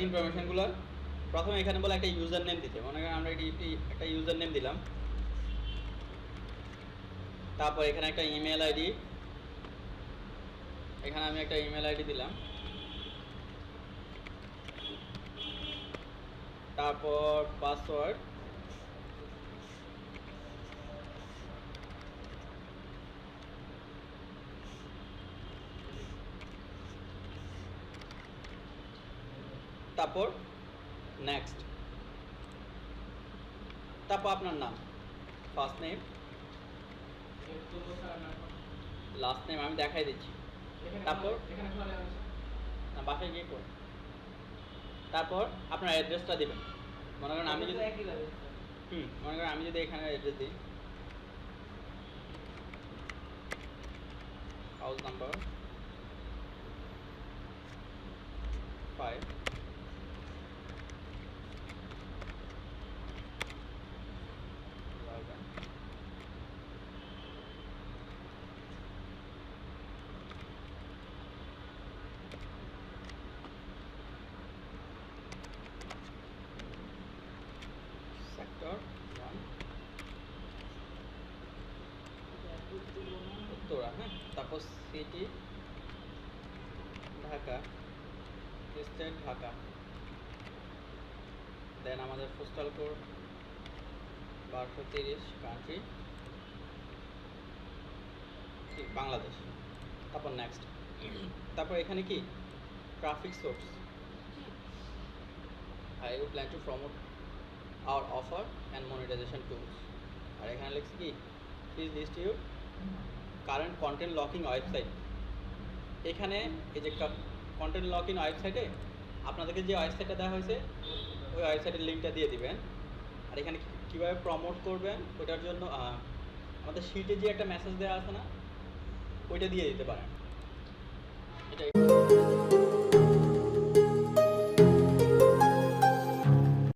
এখানে ইনফরমেশনগুলো প্রথমে এখানে বলে একটা ইউজার নেম দিতে, মনে করেন আমরা একটা ইউজার নেম দিলাম, তারপর এখানে একটা ইমেল আইডি, এখানে আমি একটা ইমেল আইডি দিলাম, তারপর পাসওয়ার্ড, তারপর নেক্সট, তারপর আপনার নাম, ফার্স্ট নেম, লাস্ট নেম আমি দেখাই দিচ্ছি, তারপর না বাসায় গিয়ে করুন, তারপর আপনার অ্যাড্রেসটা দেবেন। মনে করেন আমি যদি মনে করেন আমি যদি এখানে অ্যাড্রেস দিই, হাউস নাম্বার 5, সেক্টর 1, উত্তরা, হ্যাঁ, তারপর সিটি ঢাকা, স্টেট ঢাকা, দেন আমাদের পোস্টাল কোড 1230, কান্ট্রি বাংলাদেশ, তারপর নেক্সট, তারপর এখানে কি traffic source, I would plan to promote our offer and monetization tools, আর এখানে লিখছি কি please list your current content locking website. এখানে এই যে কন্টেন্ট লকিং ওয়েবসাইটে আপনাদেরকে যে ওয়েবসাইটটা দেওয়া হয়েছে ওই ওয়েবসাইটের লিঙ্কটা দিয়ে দিবেন, আর এখানে কীভাবে প্রমোট করবেন ওটার জন্য আমাদের শিটে যে একটা মেসেজ দেওয়া আছে না, ওইটা দিয়ে দিতে পারেন। এটাই।